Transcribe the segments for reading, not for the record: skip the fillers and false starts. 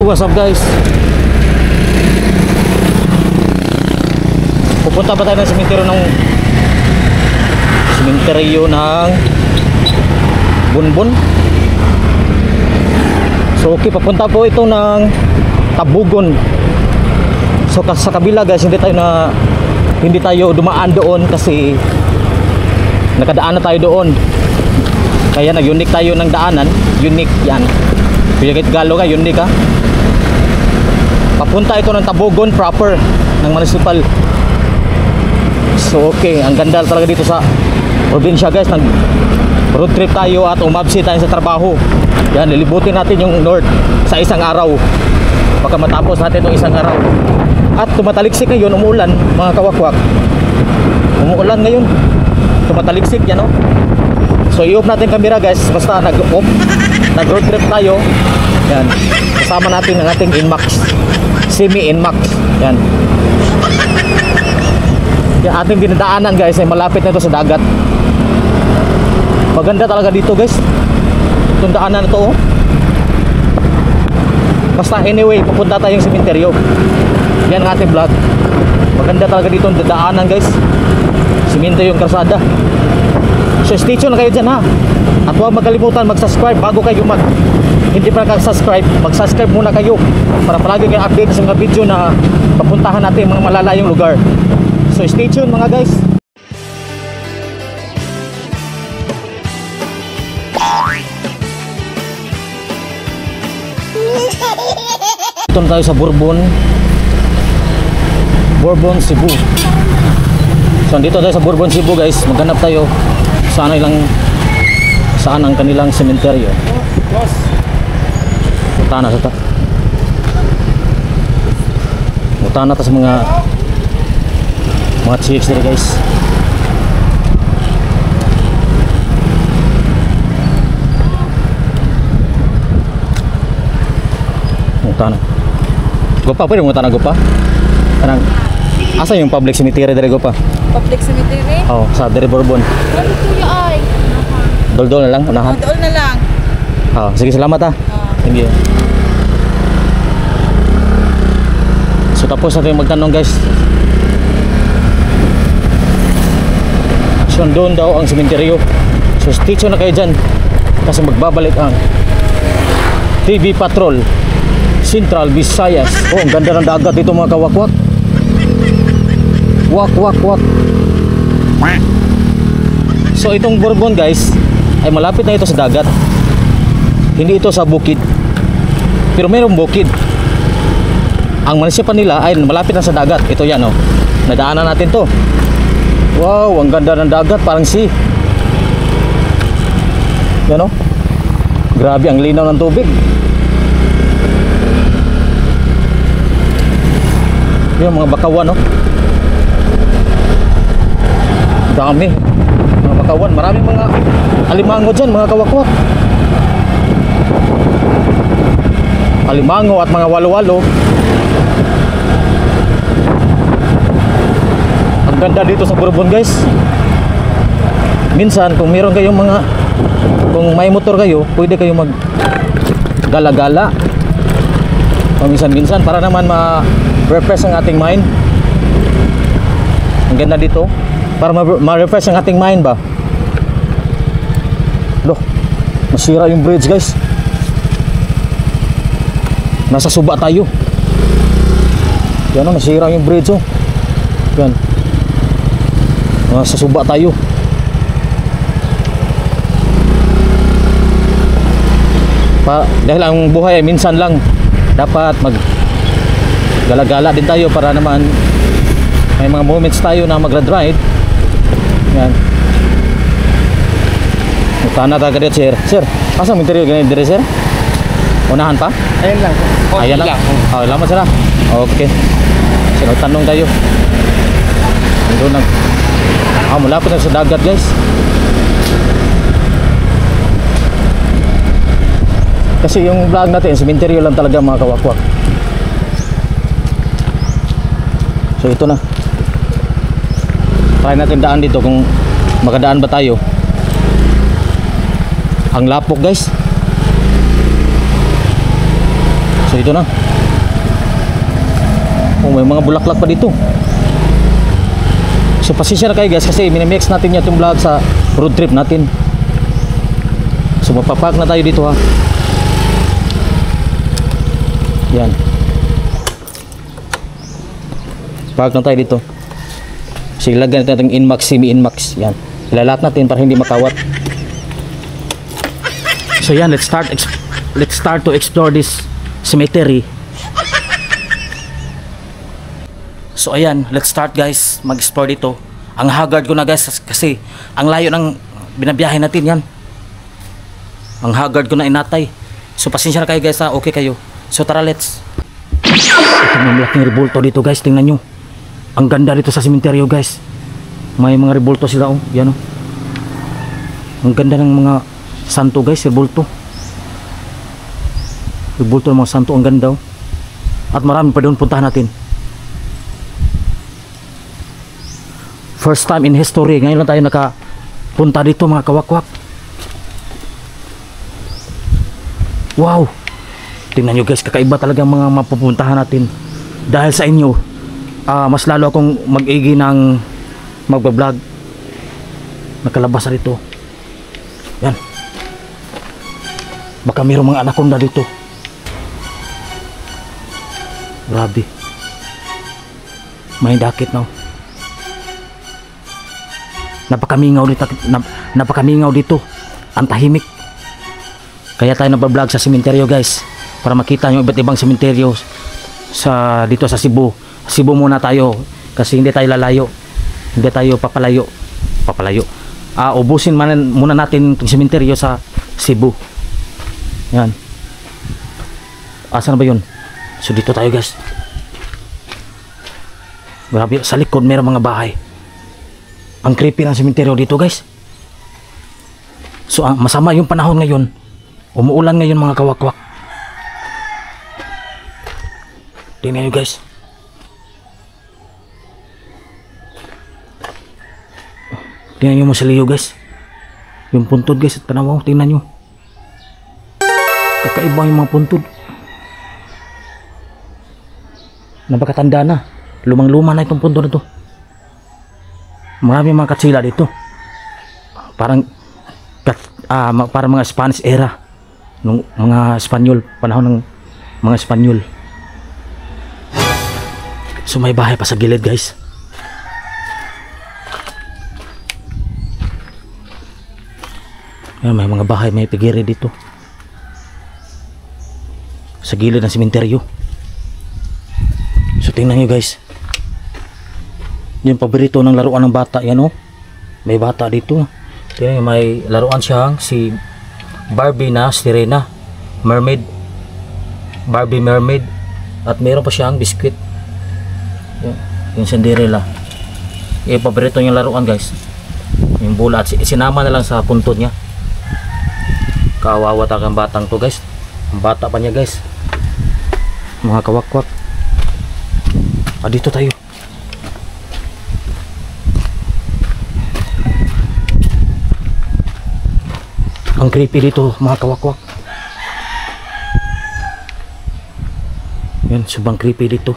what's up guys? Pupunta ba tayo ng sementeryo ng Bunbun? So okay, papunta po ito ng Tabugon. So sa kabila guys, hindi tayo dumaan doon kasi nakadaan na tayo doon. Kaya nag-unique tayo ng daanan. Unique yan. Pagkakit galo ka, unique ha. Papunta ito ng Tabugon proper ng municipal. So okay, ang ganda talaga dito sa probinsya guys. Nag road trip tayo at umabsi tayo sa trabaho. Yan, lilibutin natin yung north sa isang araw. Baka matapos natin itong isang araw. At tumataliksik ngayon, umuulan mga kawakwak. Umuulan ngayon, tumataliksik yan, no? So i-off natin camera guys. Basta nag-off, nag-road trip tayo. Yan, kasama natin ang ating Inmax, semi Inmax. Yan, yung ating dinadaanan guys ay malapit na ito sa dagat. Maganda talaga dito guys, itong daanan na ito, oh. Basta anyway, pupunta tayong sementeryo. Yan ang ating vlog. Maganda talaga dito ang daanan guys. Simento yung kalsada. So stay tuned na kayo dyan ha. At huwag magkalimutan mag-subscribe bago kayo hindi pa nakasubscribe, mag-subscribe muna kayo para palagi kayo update sa mga video na papuntahan natin mga malalayong lugar. So stay tuned mga guys. Ito na tayo sa Bourbon, Cebu. So dito tayo sa Bourbon, Cebu guys. Maghanap tayo saan ang kanilang sementeryo. Utana ta sa mga chicks dito guys. Utana. Gopa, pwede mo utana gopa? Kanang asa yung public cemetery dere gopa? Public cemetery? Oh, sa dere Bourbon. Ano kuya ay? Dol na lang, unahan. Dol na lang. Oh, sige, salamat ha. Thank you. So tapos natin magtanong guys. So doon daw ang sementeryo. So stay tuned na kayo dyan kasi magbabalik ang TV Patrol Central Visayas. Oh, ang ganda ng dagat dito mga kawakwak. Wak. So itong Bourbon guys ay malapit na ito sa dagat. Hindi ito sa bukid, pero mayroong bukid. Ang munisipyo nila ay malapit na sa dagat. Ito yan, oh. Nadaanan natin to. Wow, ang ganda ng dagat, parang sea. Yan, oh. Grabe ang linaw ng tubig. Yung mga bakawan, oh. Dami mga bakawan, maraming mga alimango dyan mga kawakwak. Alimango at mga walo-walo. Ang ganda dito sa Bourbon guys. Minsan kung meron kayong kung may motor kayo, pwede kayo mag gala-gala minsan para naman ma-refresh ang ating mind. Ang ganda dito para ma-refresh ang ating mind ba. Loh, masira yung bridge guys. Nasa Suba tayo. Yan o, nasira yung bridge, oh. Yan, nasa Suba tayo. Dahil ang buhay ay minsan lang, dapat mag gala-gala din tayo para naman may mga moments tayo na mag-ride. Yan, utana talaga dito sir. Asang interior ganyan dire sir? Unahan pa? Ayan lang. Ayan lang. Oh, lamat sila. Okay. So tanong tayo. Doon malapit na sa dagat guys. Kasi yung vlog natin, sementeryo lang talaga mga kawakwak. So ito na. Try natin daan dito kung makadaan ba tayo. Ang lapok guys. So So ito na. Oh, may mga bulaklak pa dito. So pasensya na kayo guys kasi minimix natin yung vlog sa road trip natin. So magpapark na tayo dito ha. Yan. Park na tayo dito. So ilagyan natin yung Inmax, semi-Inmax. Yan. Ilalat natin para hindi makawat. So yan, let's start to explore this cemetery. So ayan, let's start guys mag-explore dito. Ang haggard ko na guys kasi ang layo ng binabiyahe natin yan. Ang haggard ko na inatay. So pasensya na kayo guys ha, okay kayo. So tara let's. Ito may malaking rebulto dito guys, tingnan nyo. Ang ganda dito sa sementeryo guys. May mga rebulto sila oh, yan oh. Ang ganda ng mga santo guys, rebulto. Rebulto ng mga santo, ang ganda oh. At marami pa doon, puntahan natin. First time in history, ngayon lang tayo nakapunta dito mga kawakwak. Wow, tingnan nyo guys, kakaiba talaga mga mapupuntahan natin. Dahil sa inyo, mas lalo akong mag-igi ng magbablog. Nakalabas na dito. Yan. Baka mayroong mga anaconda dito. Grabe. May dakit na. Napakamingaw dito. Ang tahimik. Kaya tayo nagbablog sa sementeryo guys, para makita yung iba't ibang sementeryo dito sa Cebu. Cebu muna tayo kasi hindi tayo lalayo. Hindi tayo papalayo. Ubusin muna natin itong sementeryo sa Cebu. Yan. Asan na ba yun? So dito tayo guys. Grabe, sa likod mayroong mga bahay. Ang creepy ng sementeryo dito guys. So masama yung panahon ngayon. Umuulan ngayon mga kawakwak. Tingnan nyo guys. Tingnan nyo mo sa liyo guys. Yung puntod guys at tanaw. Tingnan nyo. Kakaiba yung mga puntod. Napakatanda na. Lumang-luma na itong puntod na to. Marami mga katsila dito. Parang mga Spanish era nung mga Espanyol, panahon ng mga Espanyol. So may bahay pa sa gilid guys. Ayan, may mga bahay, may pigiri dito sa gilid ng sementeryo. So tingnan nyo guys, yung paborito ng laruan ng bata, yan oh. May bata dito. Tingnan nyo, may laruan siyang si Barbie na sirena, mermaid, Barbie mermaid. At meron pa siyang biskwit, yung Cinderella. Yung paborito niyang laruan guys, yung bola. At sinama na lang sa puntod niya. Kawawa talagang batang to guys. Ang bata pa niya guys, mga kawakwak. Dito tayo. Ang creepy dito mga kawakwak. Yan, sobrang creepy dito.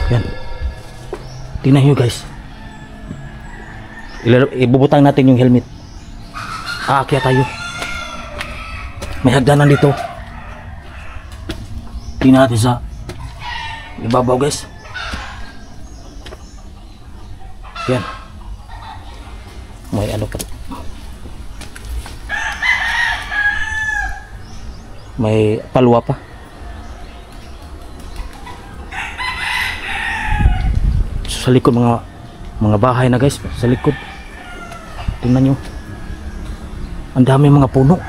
Yan. Tingnan nyo guys. Ibubutang natin yung helmet. Aakyat tayo. May hagdanan dito. Tingnan natin sa ibabaw guys. Yan. May ano pa. May palwa pa. So, sa likod mga bahay na guys, sa likod. Tingnan nyo. Ang dami mga puno.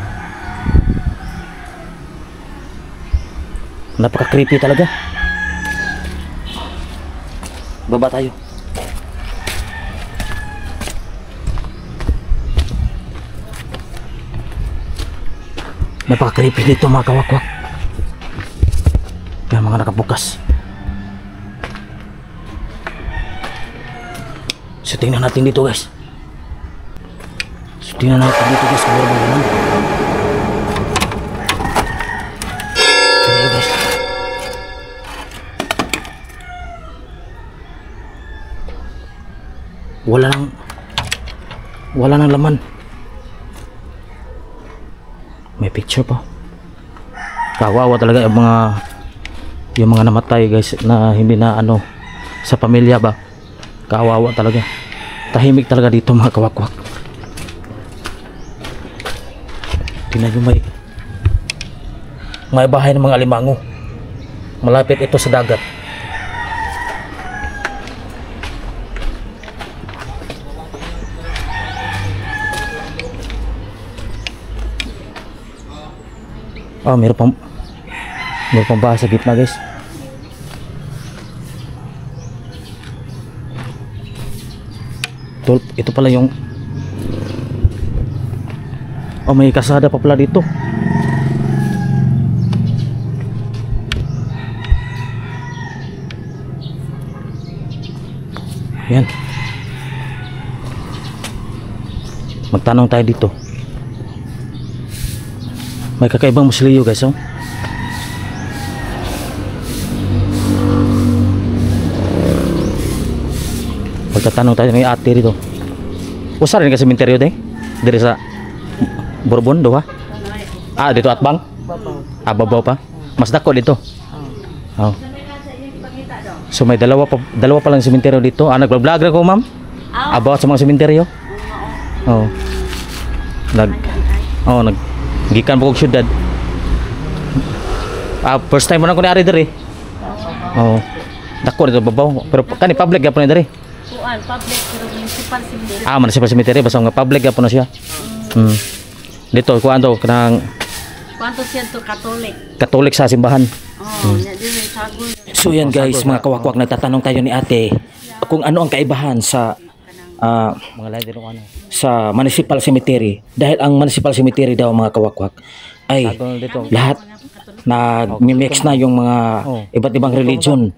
Napaka creepy talaga. Baba tayo. Napaka creepy dito mga kawakwak. Yan mga nakabukas. So tingnan natin dito guys. So tingnan natin dito guys kung meron ba naman. wala nang laman. May picture pa. Kawawa talaga yung mga namatay guys, na hindi na ano sa pamilya ba. Kawawa talaga. Tahimik talaga dito mga kawakwak. Tingnan nyo, may bahay ng mga alimango. Malapit ito sa dagat. Oh, meron pang bahay sa gitna guys. Ito pala yung may kasada pa pala dito. Yan. Magtanong tayo dito. May kakaibang musilyo guys, oh. Magtatanong tayo may ate rito. Usa rin ka sementeryo de? Diri sa Bourbon do ha? Dito Atbang? Babaw pa. Mas dako dito. Oh. So may dalawa pa lang sementeryo dito. Nag-vlog ra ko, ma'am. About sa mga sementeryo. Oh. Gikan po kong syudad. First time mo na ko ni-ari diri. Oh. Dako dito babaw. Pero kani public gyapon ni diri. Public pero municipal cemetery. Municipal cemetery basta nga public gyapon na siya. Dito kuanto kanang siya to Katolik sa simbahan. Dili sagol. So yan guys, mga kawakwak, nagtatanong tayo ni ate kung ano ang kaibahan sa sa municipal cemetery, dahil ang municipal cemetery daw mga kawakwak ay lahat nag-mix na yung mga iba't ibang religion.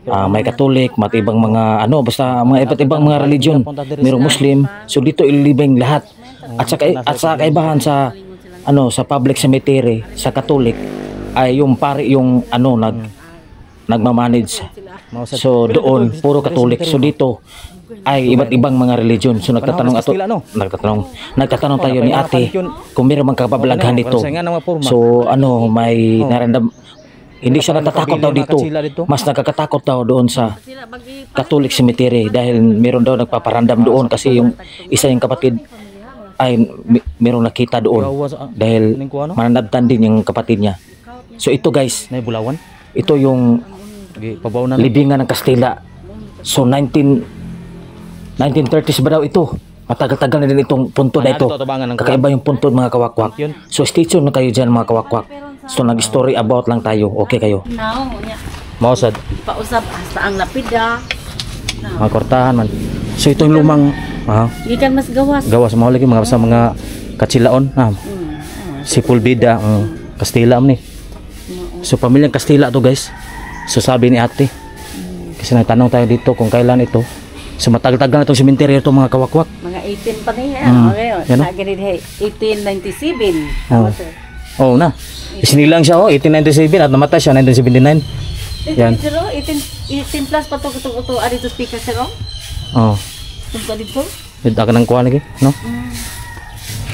May Katolik, matibang mga basta mga iba't ibang mga religion, mayroong Muslim. So dito ililibing lahat. At sa kaibahan sa sa public cemetery sa Katolik ay yung pari yung nagmamanage. So doon puro Katolik. So dito ay iba't ibang mga religion. So nagtatanong tayo ni ate kung meron mang kapabalaghan dito. So may narandam. Hindi siya natatakot daw dito. Mas nakakatakot daw doon sa Catholic Cemetery dahil meron daw nagpaparandam doon kasi yung isa yung kapatid ay merong nakita doon dahil mananabtan din yung kapatid niya. So ito guys, ito yung libingan ng Kastila. So 1930s ba daw ito? Matagal-tagal na din itong punto na ito. Kakaiba yung punto mga kawakwak. So stay tuned na kayo dyan mga kawakwak. So nag-story about lang tayo. Okay kayo? Mausad. Pausap hasta ang lapida. Mga kortahan man. So ito yung lumang Ikan mas gawas. Gawas mo lagi mga sa mga katsilaon. Si Pulbida, Kastila ni. So pamilyang Kastila to guys. So sabi ni ate. Kasi nagtanong tayo dito kung kailan ito. So matagal-tagal na itong sementeryo ito mga kawakwak. Mga 18 pa niya. Okay. Sa ganit 1897. Oo na. Isinilang siya 1897 at namatay siya 1979. Yan. 18 plus pa to dito speaker sir. Punta dito. Dito ka nang kuha lagi, no?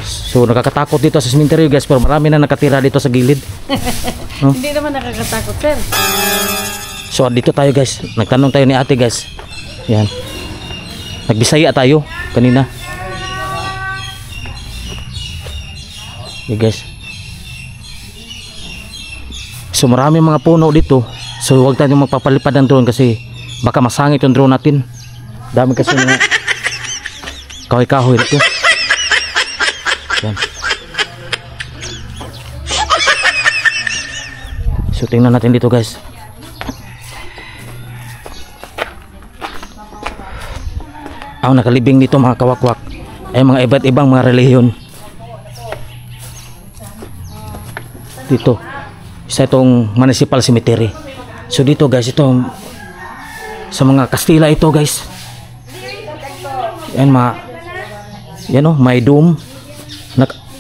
So nakakatakot dito sa sementeryo guys, pero marami na nakatira dito sa gilid. Hindi naman nakakatakot sir. So dito tayo guys, nagtanong tayo ni ate guys. Yan. Nagbisaya tayo kanina. Okay guys. So marami mga puno dito. So huwag tayong magpapalipad ng drone kasi baka masangit yung drone natin. Dami kasi mga kahoy-kahoy dito. Yan. So tingnan natin dito guys. Ang nakalibing dito mga kawakwak ay mga iba't ibang mga relihiyon. Dito sa itong municipal cemetery. So dito guys, ito sa mga Kastila ito guys. Yan may dome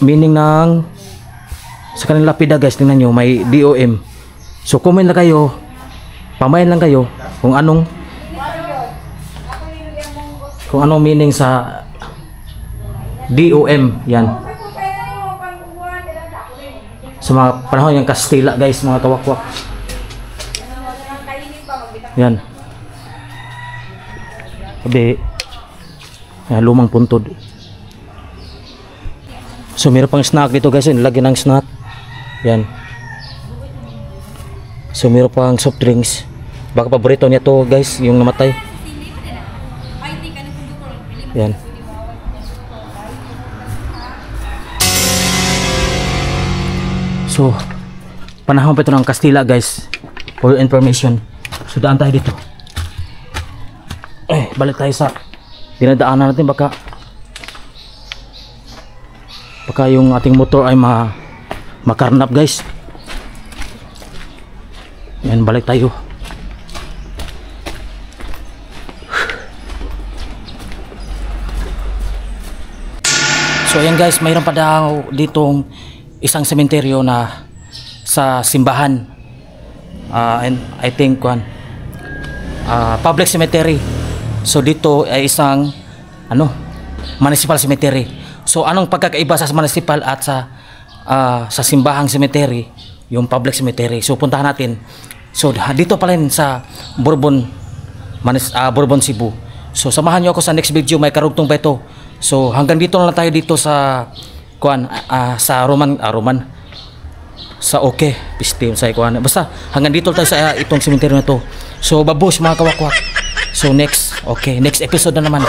meaning ng sa kanilang lapida guys. Tingnan nyo, may DOM. So comment na kayo, pamayan lang kayo kung kung ano meaning sa DOM. Yan. Sa mga panahon yung Kastila guys, mga kawakwak. Yan. Sabi, lumang puntod. So meron pang snack dito guys, nilagyan ng snack. Yan. So meron pang soft drinks. Baka paborito niya to guys, yung namatay. Yan. So panahon pa ito ng Kastila guys, for your information. So daan tayo dito. Balik tayo sa dinadaanan natin, baka yung ating motor ay makarnap guys. Yan, balik tayo. So ayan guys, mayroon pa daw ditong isang sementeryo na sa simbahan. And I think public cemetery. So dito ay isang municipal cemetery. So anong pagkakaiba sa municipal at sa simbahang cemetery, yung public cemetery? So puntahan natin. So dito pa rin sa Bourbon, Cebu. So samahan niyo ako sa next video, may karugtong pa ito. So hanggang dito na lang tayo dito sa sa Roman sa Piste sa basta hanggang dito tayo sa itong cemetery na to. So babush mga kawakwak. So next episode na naman.